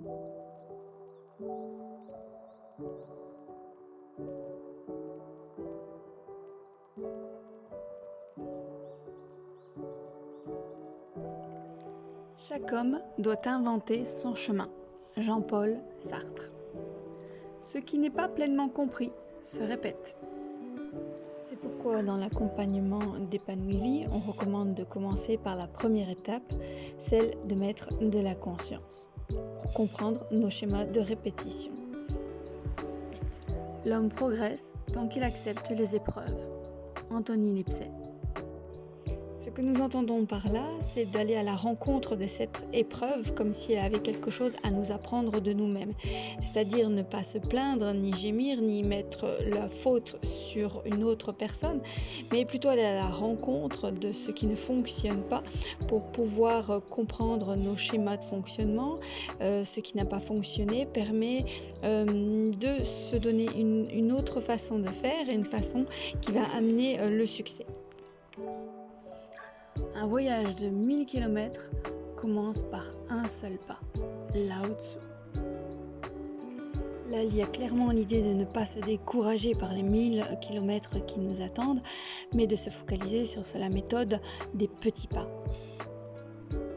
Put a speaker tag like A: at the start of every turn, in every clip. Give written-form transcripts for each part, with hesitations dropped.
A: Chaque homme doit inventer son chemin. Jean-Paul Sartre. Ce qui n'est pas pleinement compris se répète. C'est pourquoi dans l'accompagnement d'Épanouie Vie, on recommande de commencer par la première étape, celle de mettre de la conscience, pour comprendre nos schémas de répétition. L'homme progresse tant qu'il accepte les épreuves. Anthony Lipset. Ce que nous entendons par là, c'est d'aller à la rencontre de cette épreuve comme si elle avait quelque chose à nous apprendre de nous-mêmes. C'est-à-dire ne pas se plaindre, ni gémir, ni mettre la faute sur une autre personne, mais plutôt aller à la rencontre de ce qui ne fonctionne pas pour pouvoir comprendre nos schémas de fonctionnement. Ce qui n'a pas fonctionné permet de se donner une autre façon de faire et une façon qui va amener le succès. Un voyage de 1000 km commence par un seul pas, Lao Tzu. Là, il y a clairement l'idée de ne pas se décourager par les 1000 km qui nous attendent, mais de se focaliser sur la méthode des petits pas,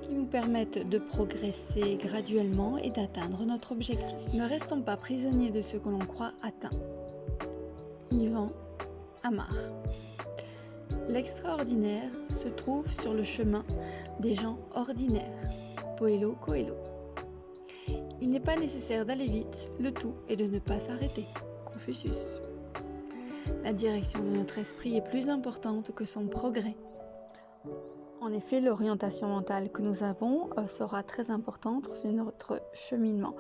A: qui nous permettent de progresser graduellement et d'atteindre notre objectif. Ne restons pas prisonniers de ce que l'on croit atteint. Yvan Amar. L'extraordinaire se trouve sur le chemin des gens ordinaires. Paulo Coelho. Il n'est pas nécessaire d'aller vite, le tout est de ne pas s'arrêter. Confucius. La direction de notre esprit est plus importante que son progrès. En effet, l'orientation mentale que nous avons sera très importante sur notre cheminement.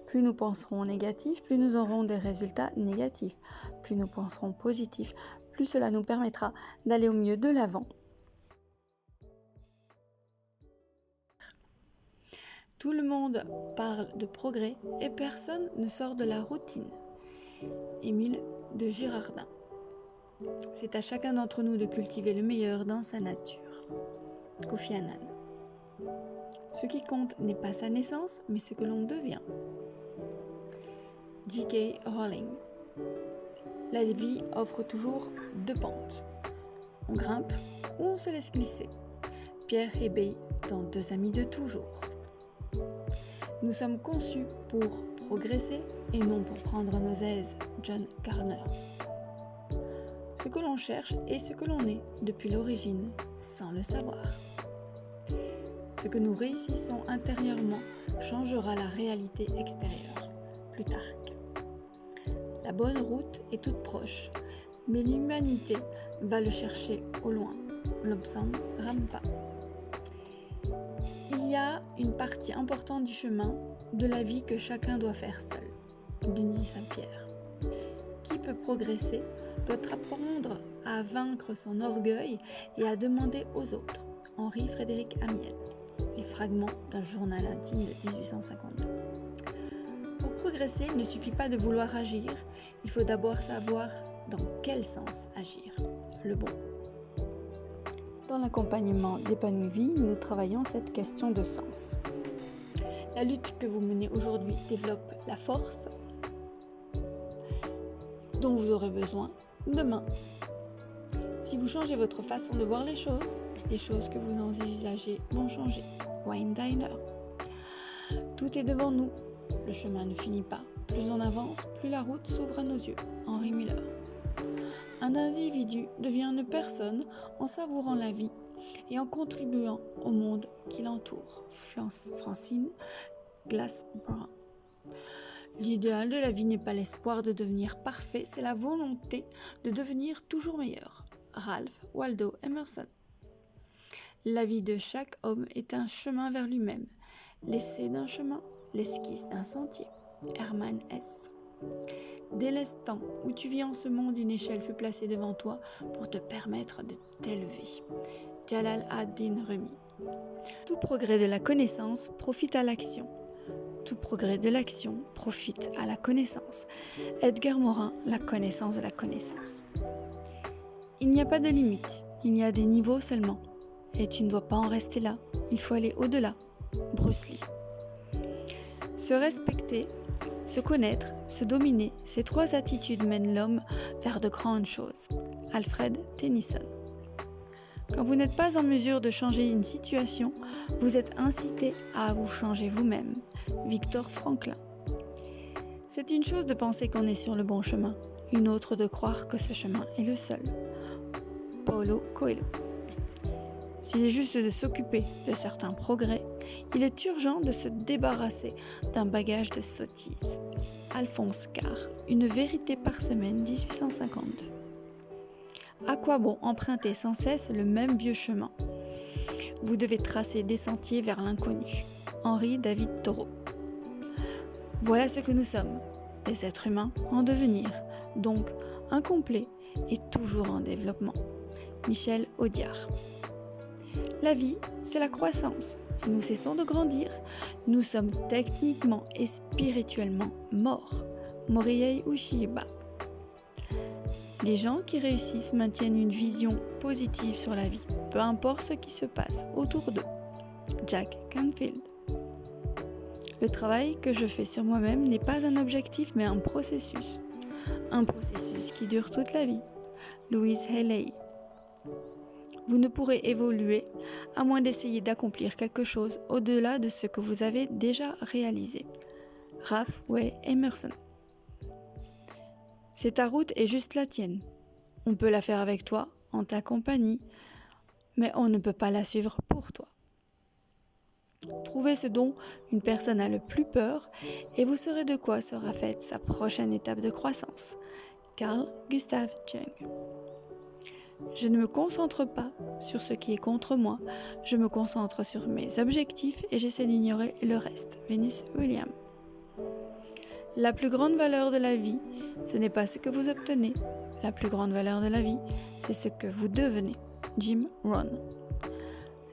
A: Plus nous penserons négatif, plus nous aurons des résultats négatifs. Plus nous penserons positif, plus cela nous permettra d'aller au mieux de l'avant. Tout le monde parle de progrès et personne ne sort de la routine. Émile de Girardin. C'est à chacun d'entre nous de cultiver le meilleur dans sa nature. Kofi Annan. Ce qui compte n'est pas sa naissance, mais ce que l'on devient. J.K. Rowling. La vie offre toujours deux pentes. On grimpe ou on se laisse glisser. Pierre Hebey dans Deux amis de toujours. Nous sommes conçus pour progresser et non pour prendre nos aises. John Garner. Ce que l'on cherche est ce que l'on est depuis l'origine, sans le savoir. Ce que nous réussissons intérieurement changera la réalité extérieure. Plutarque. La bonne route est toute proche, mais l'humanité va le chercher au loin. Lobsang Rampa. Il y a une partie importante du chemin de la vie que chacun doit faire seul. Denis Saint-Pierre. Qui peut progresser doit apprendre à vaincre son orgueil et à demander aux autres. Henri-Frédéric Amiel. Les fragments d'un journal intime de 1852. Pour progresser, il ne suffit pas de vouloir agir, il faut d'abord savoir dans quel sens agir, le bon. Dans l'accompagnement d'Épanouie Vie, nous travaillons cette question de sens. La lutte que vous menez aujourd'hui développe la force dont vous aurez besoin demain. Si vous changez votre façon de voir les choses que vous envisagez vont changer. Wayne Dyer. Tout est devant nous. Le chemin ne finit pas. Plus on avance, plus la route s'ouvre à nos yeux. Henry Miller. Un individu devient une personne en savourant la vie et en contribuant au monde qui l'entoure. Francine Glass-Brown. L'idéal de la vie n'est pas l'espoir de devenir parfait, c'est la volonté de devenir toujours meilleur. Ralph Waldo Emerson. La vie de chaque homme est un chemin vers lui-même. L'essai d'un chemin, l'esquisse d'un sentier. Hermann Hesse. Dès l'instant où tu vis en ce monde, une échelle fut placée devant toi pour te permettre de t'élever. Jalal ad-Din Rumi. Tout progrès de la connaissance profite à l'action. Tout progrès de l'action profite à la connaissance. Edgar Morin, La connaissance de la connaissance. Il n'y a pas de limite, il y a des niveaux seulement. Et tu ne dois pas en rester là, il faut aller au-delà. Bruce Lee. Se respecter, se connaître, se dominer, ces 3 attitudes mènent l'homme vers de grandes choses. Alfred Tennyson. Quand vous n'êtes pas en mesure de changer une situation, vous êtes incité à vous changer vous-même. Viktor Franklin. C'est une chose de penser qu'on est sur le bon chemin, une autre de croire que ce chemin est le seul. Paulo Coelho. S'il est juste de s'occuper de certains progrès, il est urgent de se débarrasser d'un bagage de sottises. Alphonse Karr, Une vérité par semaine, 1852. À quoi bon emprunter sans cesse le même vieux chemin ? Vous devez tracer des sentiers vers l'inconnu. Henri David Thoreau. Voilà ce que nous sommes, des êtres humains en devenir, donc incomplets et toujours en développement. Michel Audiard. La vie, c'est la croissance. Si nous cessons de grandir, nous sommes techniquement et spirituellement morts. Morihei Ueshiba. Les gens qui réussissent maintiennent une vision positive sur la vie, peu importe ce qui se passe autour d'eux. Jack Canfield. Le travail que je fais sur moi-même n'est pas un objectif mais un processus. Un processus qui dure toute la vie. Louise Hay. Vous ne pourrez évoluer à moins d'essayer d'accomplir quelque chose au-delà de ce que vous avez déjà réalisé. Ralph Waldo Emerson. C'est ta route et juste la tienne. On peut la faire avec toi, en ta compagnie, mais on ne peut pas la suivre pour toi. Trouvez ce dont une personne a le plus peur et vous saurez de quoi sera faite sa prochaine étape de croissance. Carl Gustav Jung. Je ne me concentre pas sur ce qui est contre moi, je me concentre sur mes objectifs et j'essaie d'ignorer le reste. Venus Williams. La plus grande valeur de la vie, ce n'est pas ce que vous obtenez. La plus grande valeur de la vie, c'est ce que vous devenez. Jim Rohn.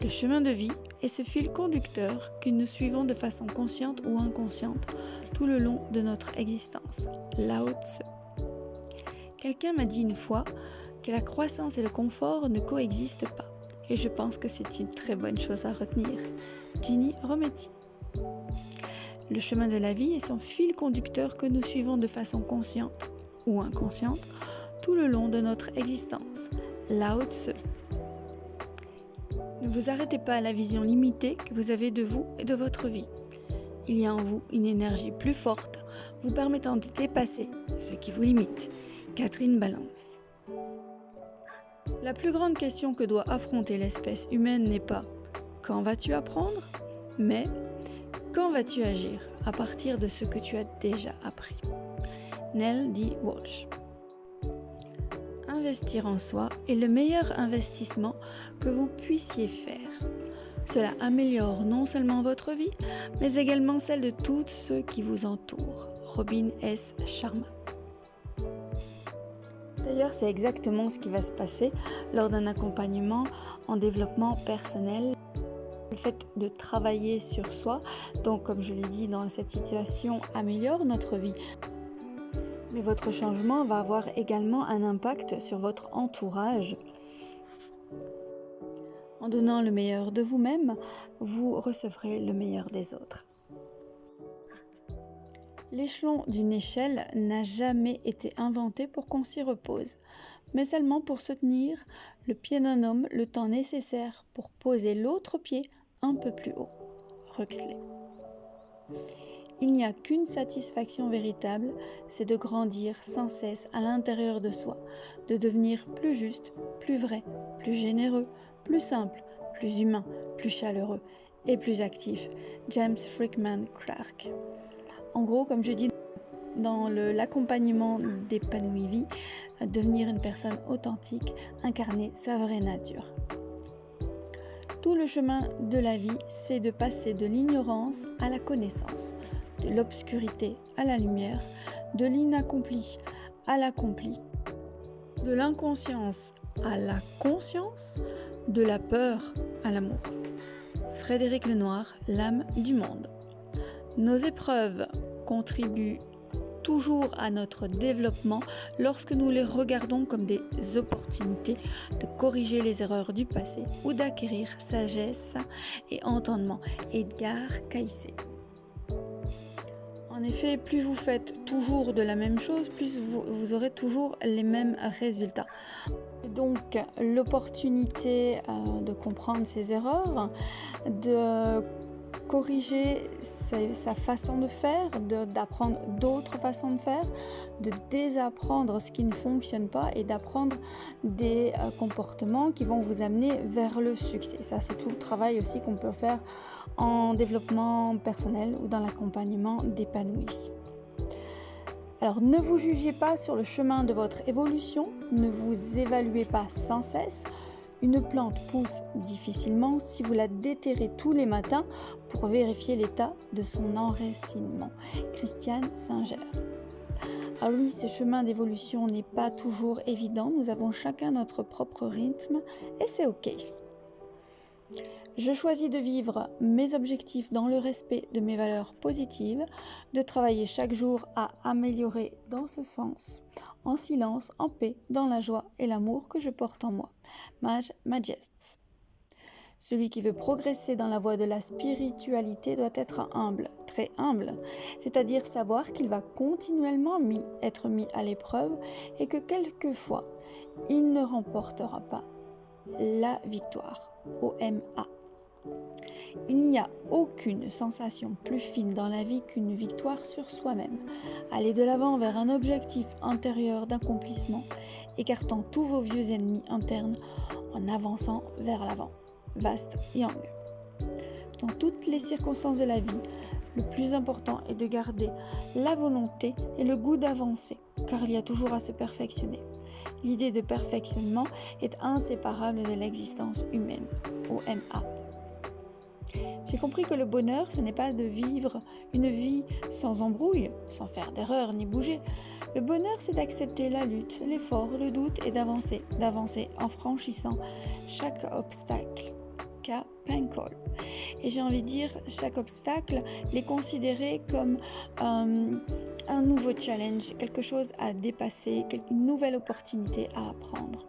A: Le chemin de vie est ce fil conducteur que nous suivons de façon consciente ou inconsciente tout le long de notre existence. Lao Tse. Quelqu'un m'a dit une fois que la croissance et le confort ne coexistent pas. Et je pense que c'est une très bonne chose à retenir. Ginny Rometty. Le chemin de la vie est son fil conducteur que nous suivons de façon consciente ou inconsciente tout le long de notre existence. Lao Tse. Ne vous arrêtez pas à la vision limitée que vous avez de vous et de votre vie. Il y a en vous une énergie plus forte, vous permettant de dépasser ce qui vous limite. Catherine Balance. La plus grande question que doit affronter l'espèce humaine n'est pas « quand vas-tu apprendre ?», mais « quand vas-tu agir à partir de ce que tu as déjà appris ?» Nell D. Walsh. Investir en soi est le meilleur investissement que vous puissiez faire. Cela améliore non seulement votre vie, mais également celle de tous ceux qui vous entourent. Robin S. Sharma. D'ailleurs, c'est exactement ce qui va se passer lors d'un accompagnement en développement personnel. Le fait de travailler sur soi, donc comme je l'ai dit dans cette situation, améliore notre vie. Mais votre changement va avoir également un impact sur votre entourage. En donnant le meilleur de vous-même, vous recevrez le meilleur des autres. L'échelon d'une échelle n'a jamais été inventé pour qu'on s'y repose, mais seulement pour soutenir le pied d'un homme le temps nécessaire pour poser l'autre pied un peu plus haut. Huxley. Il n'y a qu'une satisfaction véritable, c'est de grandir sans cesse à l'intérieur de soi, de devenir plus juste, plus vrai, plus généreux, plus simple, plus humain, plus chaleureux et plus actif. James Friedman Clarke. En gros, comme je dis dans l'accompagnement d'épanouie vie, devenir une personne authentique, incarner sa vraie nature. Tout le chemin de la vie, c'est de passer de l'ignorance à la connaissance, de l'obscurité à la lumière, de l'inaccompli à l'accompli, de l'inconscience à la conscience, de la peur à l'amour. Frédéric Lenoir, L'âme du monde. Nos épreuves contribuent toujours à notre développement lorsque nous les regardons comme des opportunités de corriger les erreurs du passé ou d'acquérir sagesse et entendement. Edgar Cayce. En effet, plus vous faites toujours de la même chose, plus vous aurez toujours les mêmes résultats. Donc, l'opportunité de comprendre ses erreurs, de corriger sa façon de faire, d'apprendre d'autres façons de faire, de désapprendre ce qui ne fonctionne pas et d'apprendre des comportements qui vont vous amener vers le succès. Ça, c'est tout le travail aussi qu'on peut faire en développement personnel ou dans l'accompagnement d'épanouis. Alors, ne vous jugez pas sur le chemin de votre évolution, ne vous évaluez pas sans cesse. Une plante pousse difficilement si vous la déterrez tous les matins pour vérifier l'état de son enracinement. Christiane Singer. Alors oui, ce chemin d'évolution n'est pas toujours évident, nous avons chacun notre propre rythme et c'est ok. Je choisis de vivre mes objectifs dans le respect de mes valeurs positives, de travailler chaque jour à améliorer dans ce sens, en silence, en paix, dans la joie et l'amour que je porte en moi. Maj Majest. Celui qui veut progresser dans la voie de la spiritualité doit être humble, très humble, c'est-à-dire savoir qu'il va continuellement être mis à l'épreuve et que quelquefois, il ne remportera pas la victoire. OMA. Il n'y a aucune sensation plus fine dans la vie qu'une victoire sur soi-même. Aller de l'avant vers un objectif intérieur d'accomplissement, écartant tous vos vieux ennemis internes en avançant vers l'avant. Vast Young. Dans toutes les circonstances de la vie, le plus important est de garder la volonté et le goût d'avancer, car il y a toujours à se perfectionner. L'idée de perfectionnement est inséparable de l'existence humaine. OMA. J'ai compris que le bonheur, ce n'est pas de vivre une vie sans embrouille, sans faire d'erreur ni bouger. Le bonheur, c'est d'accepter la lutte, l'effort, le doute et d'avancer en franchissant chaque obstacle. K. Pankol. Et j'ai envie de dire, chaque obstacle, les considérer comme un nouveau challenge, quelque chose à dépasser, une nouvelle opportunité à apprendre.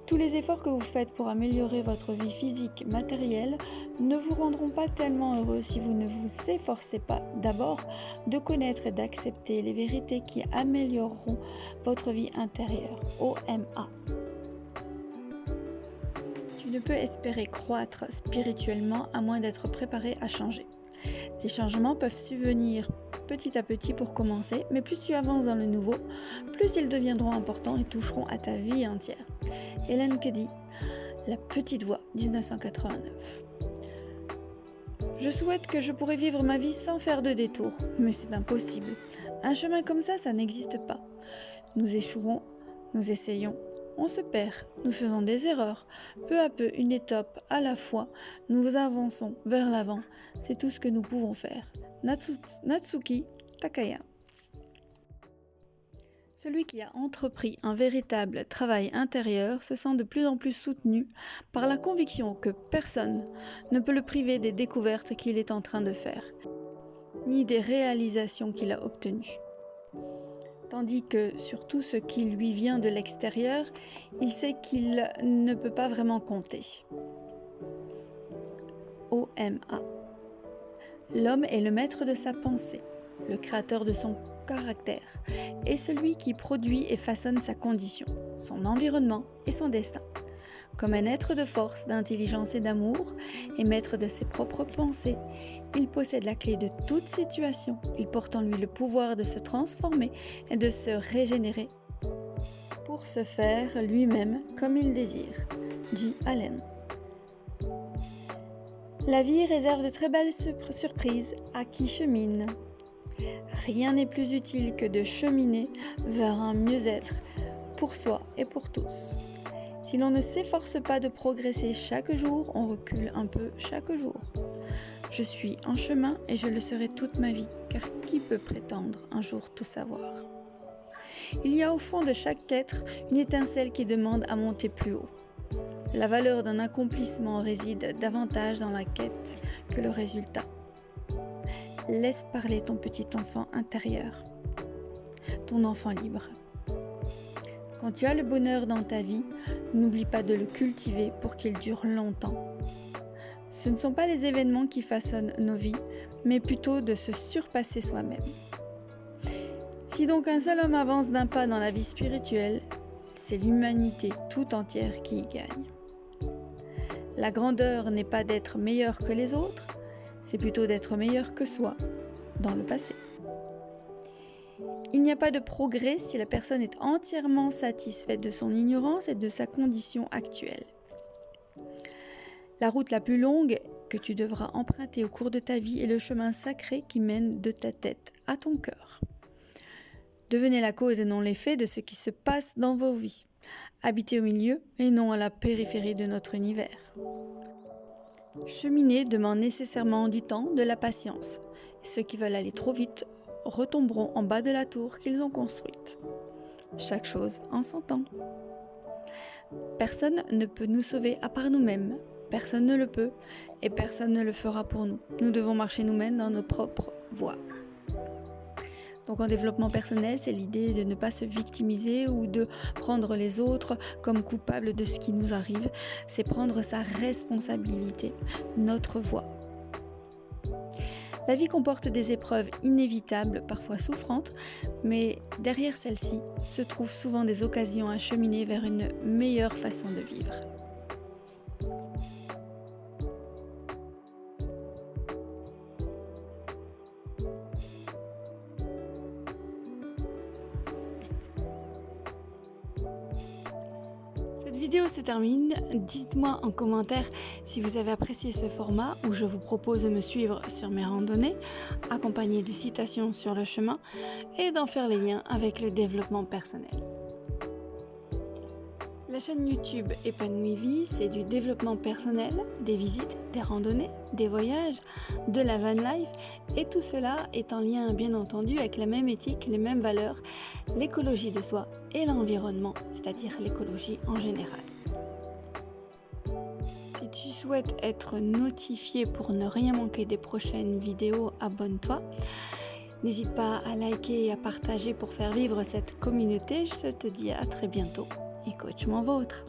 A: Tous les efforts que vous faites pour améliorer votre vie physique, matérielle, ne vous rendront pas tellement heureux si vous ne vous efforcez pas d'abord de connaître et d'accepter les vérités qui amélioreront votre vie intérieure. OMA. Tu ne peux espérer croître spirituellement à moins d'être préparé à changer. Ces changements peuvent subvenir petit à petit pour commencer, mais plus tu avances dans le nouveau, plus ils deviendront importants et toucheront à ta vie entière. Hélène Keddy, La Petite Voix, 1989. Je souhaite que je pourrais vivre ma vie sans faire de détour, mais c'est impossible. Un chemin comme ça n'existe pas. Nous échouons, nous essayons, on se perd, nous faisons des erreurs. Peu à peu, une étape à la fois, nous avançons vers l'avant. C'est tout ce que nous pouvons faire. Natsuki Takaya. Celui qui a entrepris un véritable travail intérieur se sent de plus en plus soutenu par la conviction que personne ne peut le priver des découvertes qu'il est en train de faire, ni des réalisations qu'il a obtenues. Tandis que sur tout ce qui lui vient de l'extérieur, il sait qu'il ne peut pas vraiment compter. OMA. L'homme est le maître de sa pensée, le créateur de son caractère, et celui qui produit et façonne sa condition, son environnement et son destin. Comme un être de force, d'intelligence et d'amour, et maître de ses propres pensées, il possède la clé de toute situation. Il porte en lui le pouvoir de se transformer et de se régénérer pour se faire lui-même comme il désire. J. Allen. La vie réserve de très belles surprises à qui chemine. Rien n'est plus utile que de cheminer vers un mieux-être pour soi et pour tous. Si l'on ne s'efforce pas de progresser chaque jour, on recule un peu chaque jour. Je suis en chemin et je le serai toute ma vie, car qui peut prétendre un jour tout savoir? Il y a au fond de chaque être une étincelle qui demande à monter plus haut. La valeur d'un accomplissement réside davantage dans la quête que le résultat. Laisse parler ton petit enfant intérieur, ton enfant libre. Quand tu as le bonheur dans ta vie, n'oublie pas de le cultiver pour qu'il dure longtemps. Ce ne sont pas les événements qui façonnent nos vies, mais plutôt de se surpasser soi-même. Si donc un seul homme avance d'un pas dans la vie spirituelle, c'est l'humanité tout entière qui y gagne. La grandeur n'est pas d'être meilleur que les autres, c'est plutôt d'être meilleur que soi dans le passé. Il n'y a pas de progrès si la personne est entièrement satisfaite de son ignorance et de sa condition actuelle. La route la plus longue que tu devras emprunter au cours de ta vie est le chemin sacré qui mène de ta tête à ton cœur. Devenez la cause et non l'effet de ce qui se passe dans vos vies. Habitez au milieu et non à la périphérie de notre univers. Cheminer demande nécessairement du temps, de la patience. Ceux qui veulent aller trop vite retomberont en bas de la tour qu'ils ont construite. Chaque chose en son temps. Personne ne peut nous sauver à part nous-mêmes. Personne ne le peut et personne ne le fera pour nous. Nous devons marcher nous-mêmes dans nos propres voies. Donc en développement personnel, c'est l'idée de ne pas se victimiser ou de prendre les autres comme coupables de ce qui nous arrive. C'est prendre sa responsabilité, notre voie. La vie comporte des épreuves inévitables, parfois souffrantes, mais derrière celles-ci se trouvent souvent des occasions à cheminer vers une meilleure façon de vivre. Cette vidéo se termine. Dites-moi en commentaire si vous avez apprécié ce format où je vous propose de me suivre sur mes randonnées, accompagnées de citations sur le chemin et d'en faire les liens avec le développement personnel. La chaîne YouTube Épanouie Vie, c'est du développement personnel, des visites, des randonnées, des voyages, de la van life et tout cela est en lien bien entendu avec la même éthique, les mêmes valeurs, l'écologie de soi et l'environnement, c'est-à-dire l'écologie en général. Si tu souhaites être notifié pour ne rien manquer des prochaines vidéos, abonne-toi. N'hésite pas à liker et à partager pour faire vivre cette communauté. Je te dis à très bientôt et coach mon vôtre.